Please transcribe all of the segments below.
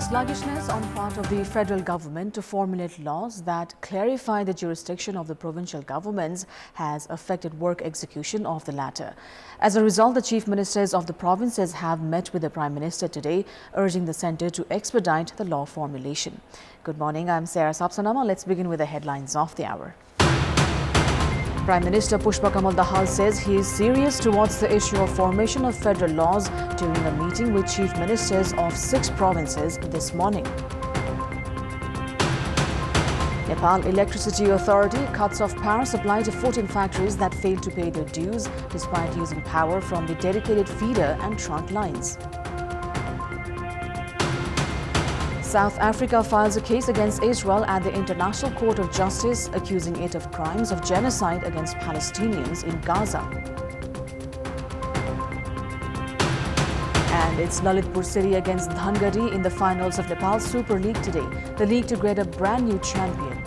Sluggishness on part of the federal government to formulate laws that clarify the jurisdiction of the provincial governments has affected work execution of the latter. As a result, the chief ministers of the provinces have met with the Prime Minister today, urging the centre to expedite the law formulation. Good morning, I'm Sapsanamma. Let's begin with the headlines of the hour. Prime Minister Pushpa Kamal Dahal says he is serious towards the issue of formation of federal laws during a meeting with chief ministers of 6 provinces this morning. Nepal Electricity Authority cuts off power supply to 14 factories that failed to pay their dues despite using power from the dedicated feeder and trunk lines. South Africa files a case against Israel at the International Court of Justice, accusing it of crimes of genocide against Palestinians in Gaza. And it's Lalitpur City against Dhangari in the finals of Nepal Super League today. The league to create a brand new champion.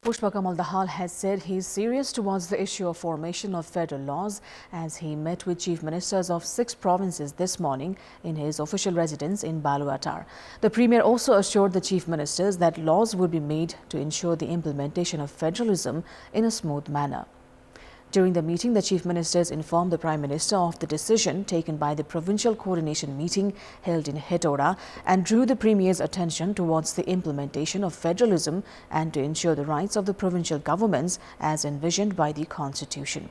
Pushpa Kamal Dahal has said he is serious towards the issue of formation of federal laws as he met with chief ministers of 6 provinces this morning in his official residence in Baluatar. The Premier also assured the chief ministers that laws would be made to ensure the implementation of federalism in a smooth manner. During the meeting, the chief ministers informed the Prime Minister of the decision taken by the provincial coordination meeting held in Hetauda and drew the Premier's attention towards the implementation of federalism and to ensure the rights of the provincial governments as envisioned by the Constitution.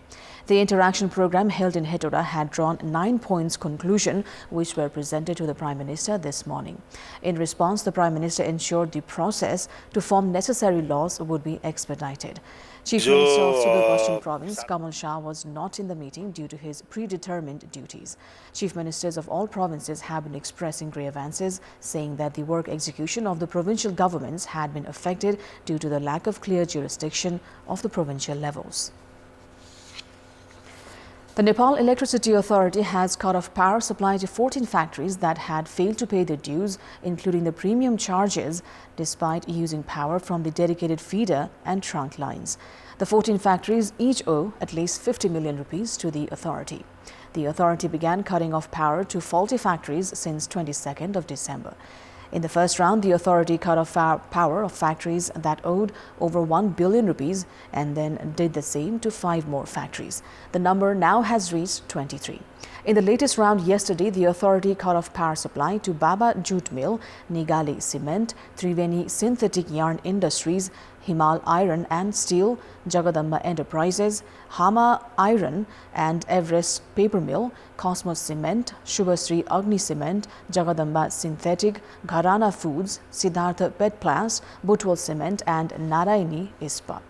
The interaction program held in Hetauda had drawn 9 points conclusion which were presented to the Prime Minister this morning. In response, the Prime Minister ensured the process to form necessary laws would be expedited. Chief Minister of Sudur Paschim Province, Kamal was not in the meeting due to his predetermined duties. Chief ministers of all provinces have been expressing grievances, saying that the work execution of the provincial governments had been affected due to the lack of clear jurisdiction of the provincial levels. The Nepal Electricity Authority has cut off power supply to 14 factories that had failed to pay their dues, including the premium charges, despite using power from the dedicated feeder and trunk lines. The 14 factories each owe at least 50 million rupees to the authority. The authority began cutting off power to faulty factories since 22nd of December. In the first round, the authority cut off power of factories that owed over 1 billion rupees and then did the same to 5 more factories. The number now has reached 23. In the latest round yesterday, the authority cut off power supply to Baba Jute Mill, Nigali Cement, Triveni Synthetic Yarn Industries, Himal Iron and Steel, Jagadamba Enterprises, Hama Iron and Everest Paper Mill, Cosmos Cement, Shubhasri Agni Cement, Jagadamba Synthetic, Gharana Foods, Siddhartha Petplast, Butwal Cement and Narayani Ispat.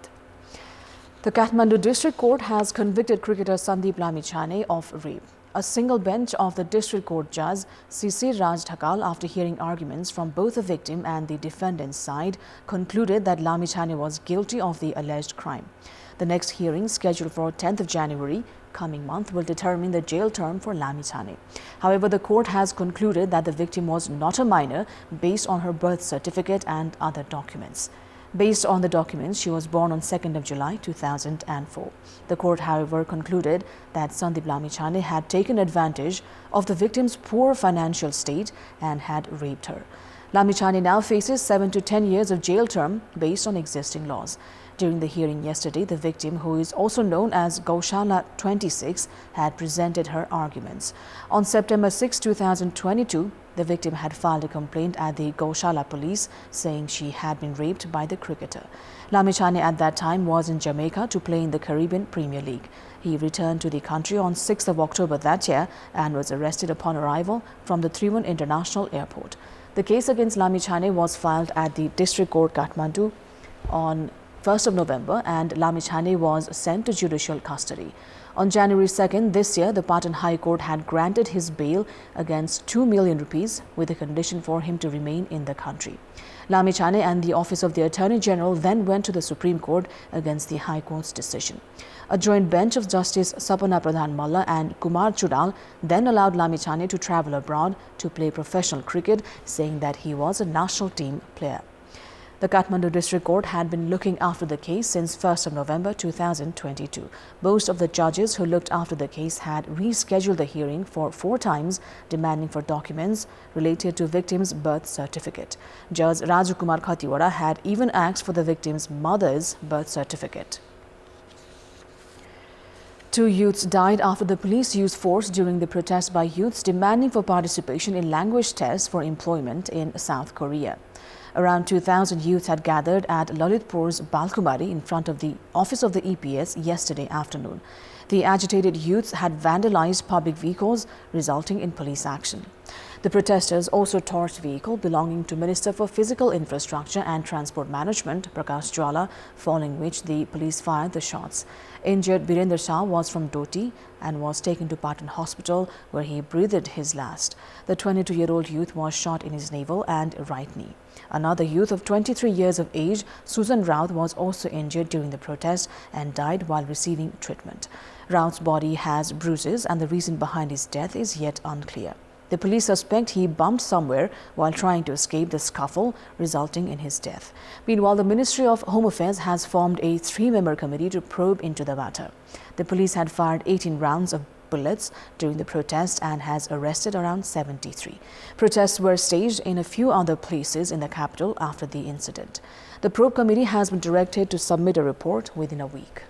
The Katmandu District Court has convicted cricketer Sandeep Lamichhane of rape. A single bench of the District Court Judge C.C. Raj Dhakal, after hearing arguments from both the victim and the defendant's side, concluded that Lamichhane was guilty of the alleged crime. The next hearing, scheduled for 10th of January, coming month, will determine the jail term for Lamichhane. However, the court has concluded that the victim was not a minor based on her birth certificate and other documents. Based on the documents, she was born on 2nd of July 2004. The court, however, concluded that Sandeep Lamichhane had taken advantage of the victim's poor financial state and had raped her. Lamichhane now faces 7 to 10 years of jail term based on existing laws. During the hearing yesterday, the victim, who is also known as Gaushala 26, had presented her arguments. On September 6, 2022, the victim had filed a complaint at the Gaushala police saying she had been raped by the cricketer. Lamichhane at that time was in Jamaica to play in the Caribbean Premier League. He returned to the country on 6th of October that year and was arrested upon arrival from the Trivandrum International Airport. The case against Lamichhane was filed at the District Court Katmandu on 1st of November and Lamichhane was sent to judicial custody. On January 2nd this year, the Patan High Court had granted his bail against 2 million rupees with a condition for him to remain in the country. Lamichhane and the Office of the Attorney General then went to the Supreme Court against the High Court's decision. A joint bench of Justice Sapana Pradhan Malla and Kumar Chudal then allowed Lamichhane to travel abroad to play professional cricket, saying that he was a national team player. The Katmandu District Court had been looking after the case since 1st of November 2022. Most of the judges who looked after the case had rescheduled the hearing for 4 times, demanding for documents related to victims' birth certificate. Judge Raju Kumar Khatiwada had even asked for the victim's mother's birth certificate. 2 youths died after the police used force during the protest by youths demanding for participation in language tests for employment in South Korea. Around 2,000 youths had gathered at Lalitpur's Balkumari in front of the office of the EPS yesterday afternoon. The agitated youths had vandalized public vehicles, resulting in police action. The protesters also torched a vehicle belonging to Minister for Physical Infrastructure and Transport Management, Prakash Jwala, following which the police fired the shots. Injured Birender Shah was from Doti and was taken to Patan Hospital, where he breathed his last. The 22-year-old youth was shot in his navel and right knee. Another youth of 23 years of age, Susan Raut, was also injured during the protest and died while receiving treatment. Raut's body has bruises and the reason behind his death is yet unclear. The police suspect he bumped somewhere while trying to escape the scuffle, resulting in his death. Meanwhile, the Ministry of Home Affairs has formed a 3-member committee to probe into the matter. The police had fired 18 rounds of bullets during the protest and has arrested around 73. Protests were staged in a few other places in the capital after the incident. The probe committee has been directed to submit a report within a week.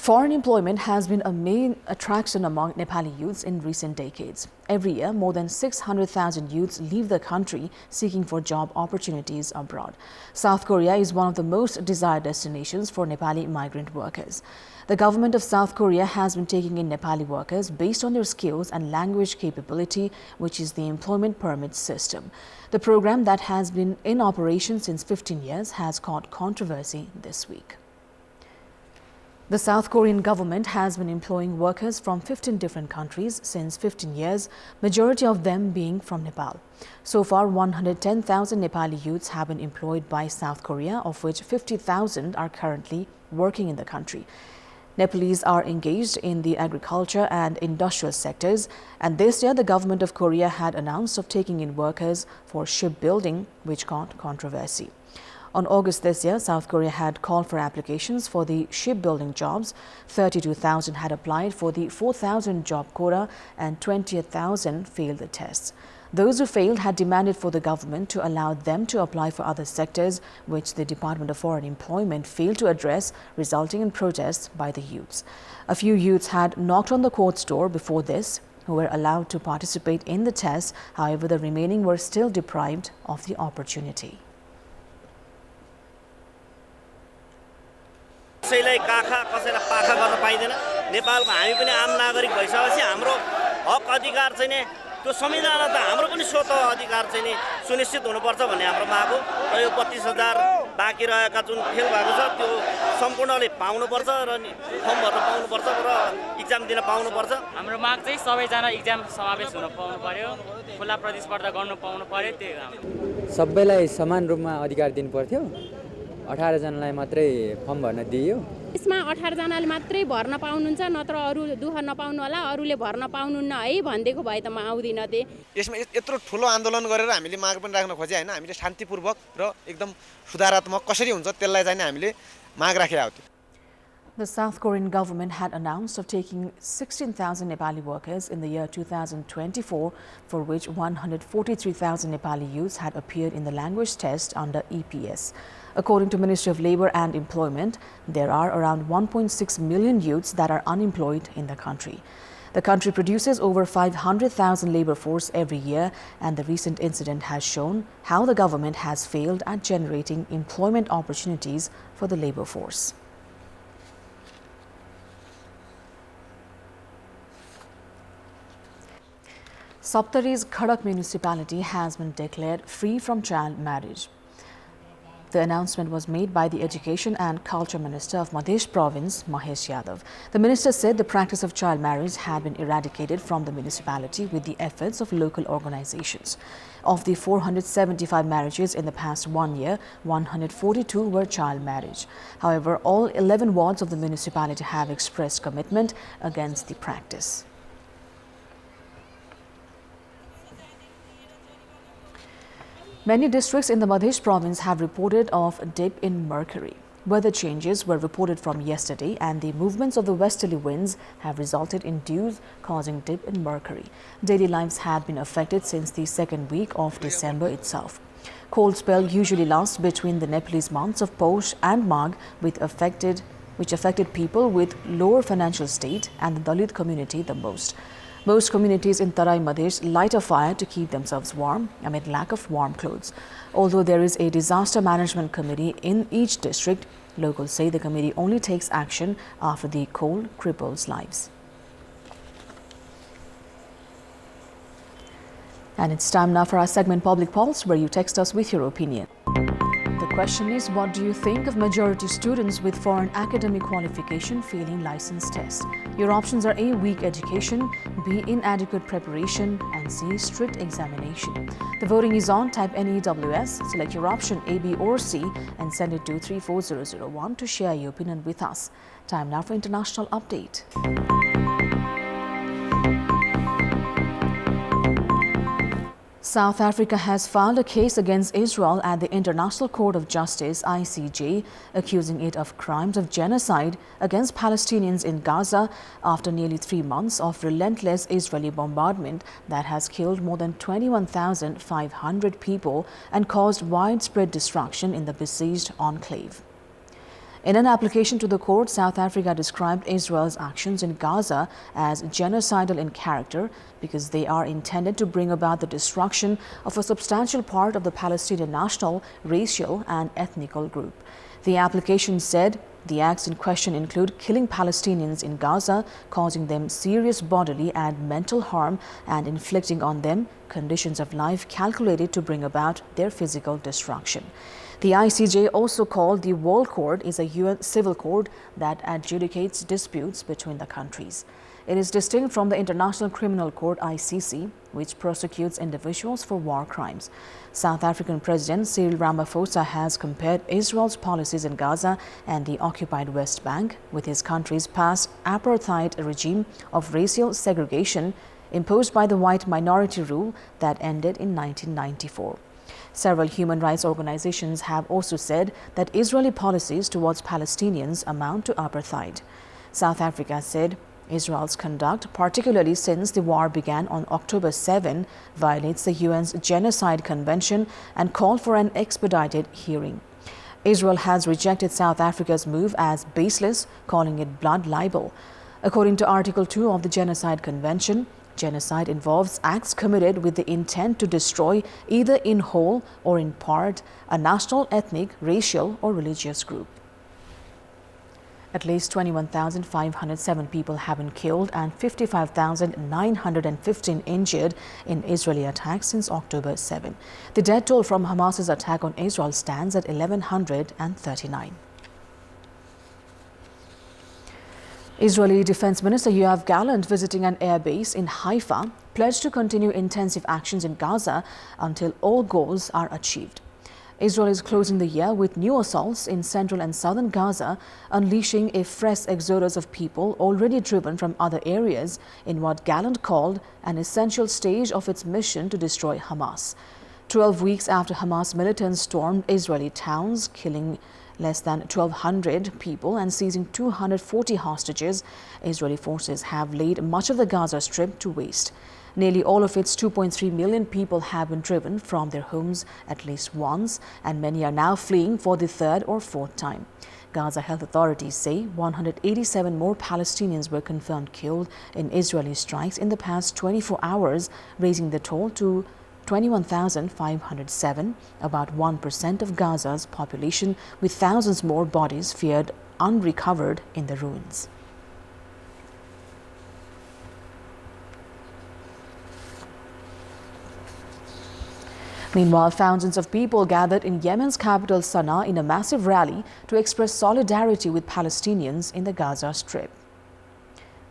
Foreign employment has been a main attraction among Nepali youths in recent decades. Every year, more than 600,000 youths leave the country seeking for job opportunities abroad. South Korea is one of the most desired destinations for Nepali migrant workers. The government of South Korea has been taking in Nepali workers based on their skills and language capability, which is the employment permit system. The program that has been in operation since 15 years has caught controversy this week. The South Korean government has been employing workers from 15 different countries since 15 years, majority of them being from Nepal. So far, 110,000 Nepali youths have been employed by South Korea, of which 50,000 are currently working in the country. Nepalese are engaged in the agriculture and industrial sectors, and this year the government of Korea had announced of taking in workers for shipbuilding, which caught controversy. On August this year, South Korea had called for applications for the shipbuilding jobs. 32,000 had applied for the 4,000 job quota and 28,000 failed the tests. Those who failed had demanded for the government to allow them to apply for other sectors, which the Department of Foreign Employment failed to address, resulting in protests by the youths. A few youths had knocked on the court's door before this, who were allowed to participate in the tests. However, the remaining were still deprived of the opportunity. कसैलाई काखा कसैलाई पाखा गर्न पाइदैन नेपालको हामी पनि आम नागरिक भइसकेपछि हाम्रो हक अधिकार चाहिँ नि त्यो संविधान त हाम्रो पनि स्वत अधिकार चाहिँ नि सुनिश्चित हुनुपर्छ भन्ने हाम्रो माग हो र यो 32,000 बाँकी रहेका जुन फेल भएको छ त्यो सम्पूर्णले पाउनुपर्छ र फर्म भर्न पाउनुपर्छ र एक्जाम दिन पाउनुपर्छ हाम्रो माग चाहिँ सबैजना एक्जाम समावेश हुन पाउनु पर्यो खुला प्रतिस्पर्धा गर्न पाउनु पर्यो त्यही हो सबैलाई समान रूपमा अधिकार दिनु पर्थ्यो 18 जनालाई मात्रै फर्म भर्न दिइयो यसमा 18 जनाले मात्रै भर्न पाउनुहुन्छ नत्र अरु दुख नपाउनु होला अरुले भर्न पाउनुहुन्न है भन्देको भए त म आउँदिन थिए यसमा यत्रो ठुलो आन्दोलन गरेर हामीले माग पनि राख्न खोजे हैन हामीले शान्तिपूर्वक र एकदम सुधारात्मक कसरी हुन्छ त्यसलाई चाहिँ हामीले माग राखेका हो The South Korean government had announced of taking 16,000 Nepali workers in the year 2024, for which 143,000 Nepali youths had appeared in the language test under EPS. According to Ministry of Labour and Employment, there are around 1.6 million youths that are unemployed in the country. The country produces over 500,000 labour force every year, and the recent incident has shown how the government has failed at generating employment opportunities for the labour force. Saptari's Khadak municipality has been declared free from child marriage. The announcement was made by the Education and Culture Minister of Madhya Province, Mahesh Yadav. The minister said the practice of child marriage had been eradicated from the municipality with the efforts of local organizations. Of the 475 marriages in the past 1 year, 142 were child marriage. However, all 11 wards of the municipality have expressed commitment against the practice. Many districts in the Madhya province have reported of a dip in mercury. Weather changes were reported from yesterday and the movements of the westerly winds have resulted in dews causing dip in mercury. Daily lives had been affected since the second week of December itself. Cold spell usually lasts between the Nepalese months of Posh and Magh, which affected people with lower financial state and the Dalit community the most. Most communities in Tarai Madhesh light a fire to keep themselves warm amid lack of warm clothes. Although there is a disaster management committee in each district, locals say the committee only takes action after the cold cripples lives. And it's time now for our segment Public Pulse, where you text us with your opinion. The question is, what do you think of majority students with foreign academic qualification failing license test? Your options are A. Weak education, B. Inadequate preparation, and C. Strict examination. The voting is on. Type NEWS, select your option A, B or C and send it to 34001 to share your opinion with us. Time now for international update. South Africa has filed a case against Israel at the International Court of Justice (ICJ), accusing it of crimes of genocide against Palestinians in Gaza after nearly 3 months of relentless Israeli bombardment that has killed more than 21,500 people and caused widespread destruction in the besieged enclave. In an application to the court, South Africa described Israel's actions in Gaza as genocidal in character because they are intended to bring about the destruction of a substantial part of the Palestinian national, racial and ethnical group. The application said the acts in question include killing Palestinians in Gaza, causing them serious bodily and mental harm, and inflicting on them conditions of life calculated to bring about their physical destruction. The ICJ, also called the World Court, is a UN civil court that adjudicates disputes between the countries. It is distinct from the International Criminal Court (ICC), which prosecutes individuals for war crimes. South African President Cyril Ramaphosa has compared Israel's policies in Gaza and the occupied West Bank with his country's past apartheid regime of racial segregation imposed by the white minority rule that ended in 1994. Several human rights organizations have also said that Israeli policies towards Palestinians amount to apartheid. South Africa said Israel's conduct, particularly since the war began on October 7, violates the UN's Genocide Convention and called for an expedited hearing. Israel has rejected South Africa's move as baseless, calling it blood libel. According to Article 2 of the Genocide Convention, genocide involves acts committed with the intent to destroy, either in whole or in part, a national, ethnic, racial or religious group. At least 21,507 people have been killed and 55,915 injured in Israeli attacks since October 7. The death toll from Hamas's attack on Israel stands at 1,139. Israeli Defense Minister Yoav Gallant, visiting an air base in Haifa, pledged to continue intensive actions in Gaza until all goals are achieved. Israel is closing the year with new assaults in central and southern Gaza, unleashing a fresh exodus of people already driven from other areas in what Gallant called an essential stage of its mission to destroy Hamas. 12 weeks after Hamas militants stormed Israeli towns, killing less than 1,200 people and seizing 240 hostages, Israeli forces have laid much of the Gaza Strip to waste. Nearly all of its 2.3 million people have been driven from their homes at least once, and many are now fleeing for the third or fourth time. Gaza health authorities say 187 more Palestinians were confirmed killed in Israeli strikes in the past 24 hours, raising the toll to 21,507, about 1% of Gaza's population, with thousands more bodies feared unrecovered in the ruins. Meanwhile, thousands of people gathered in Yemen's capital Sana'a in a massive rally to express solidarity with Palestinians in the Gaza Strip.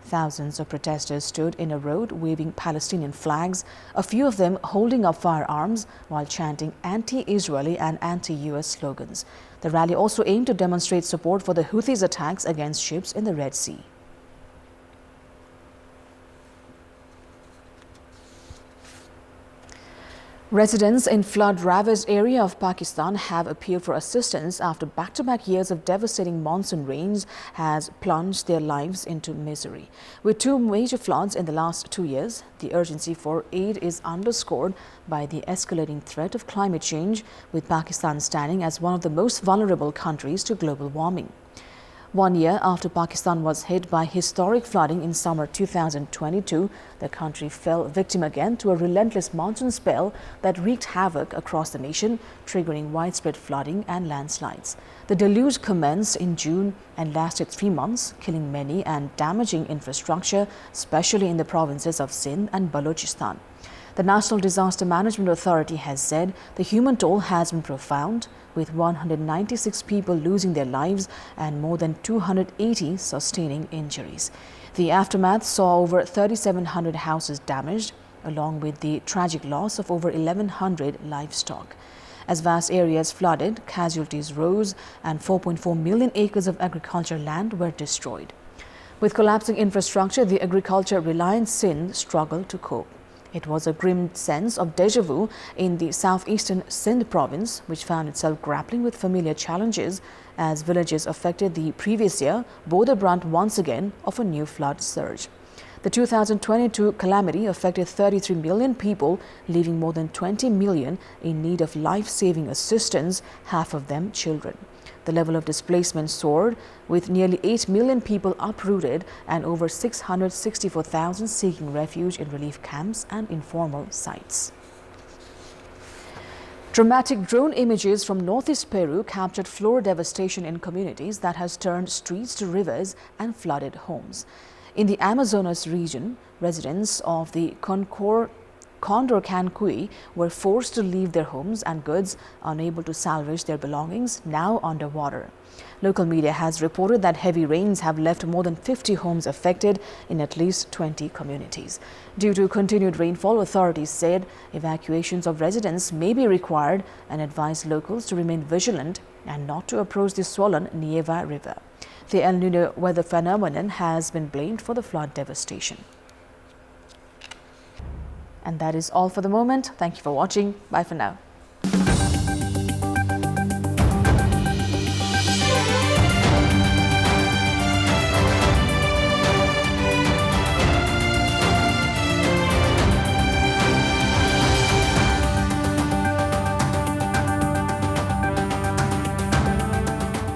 Thousands of protesters stood in a road waving Palestinian flags, a few of them holding up firearms while chanting anti-Israeli and anti-US slogans. The rally also aimed to demonstrate support for the Houthis' attacks against ships in the Red Sea. Residents in flood-ravaged area of Pakistan have appealed for assistance after back-to-back years of devastating monsoon rains has plunged their lives into misery. With two major floods in the last 2 years, the urgency for aid is underscored by the escalating threat of climate change, with Pakistan standing as one of the most vulnerable countries to global warming. 1 year after Pakistan was hit by historic flooding in summer 2022, the country fell victim again to a relentless monsoon spell that wreaked havoc across the nation, triggering widespread flooding and landslides. The deluge commenced in June and lasted 3 months, killing many and damaging infrastructure, especially in the provinces of Sindh and Balochistan. The National Disaster Management Authority has said the human toll has been profound, with 196 people losing their lives and more than 280 sustaining injuries. The aftermath saw over 3,700 houses damaged, along with the tragic loss of over 1,100 livestock. As vast areas flooded, casualties rose and 4.4 million acres of agricultural land were destroyed. With collapsing infrastructure, the agriculture-reliant Sindh struggled to cope. It was a grim sense of déjà vu in the southeastern Sindh province, which found itself grappling with familiar challenges as villages affected the previous year bore the brunt once again of a new flood surge. The 2022 calamity affected 33 million people, leaving more than 20 million in need of life-saving assistance, half of them children. The level of displacement soared, with nearly 8 million people uprooted and over 664,000 seeking refuge in relief camps and informal sites. Dramatic drone images from northeast Peru captured flood devastation in communities that has turned streets to rivers and flooded homes. In the Amazonas region, residents of the Condor Cancui were forced to leave their homes and goods, unable to salvage their belongings, now underwater. Local media has reported that heavy rains have left more than 50 homes affected in at least 20 communities. Due to continued rainfall, authorities said evacuations of residents may be required and advised locals to remain vigilant and not to approach the swollen Nieva River. The El Niño weather phenomenon has been blamed for the flood devastation. And that is all for the moment. Thank you for watching. Bye for now.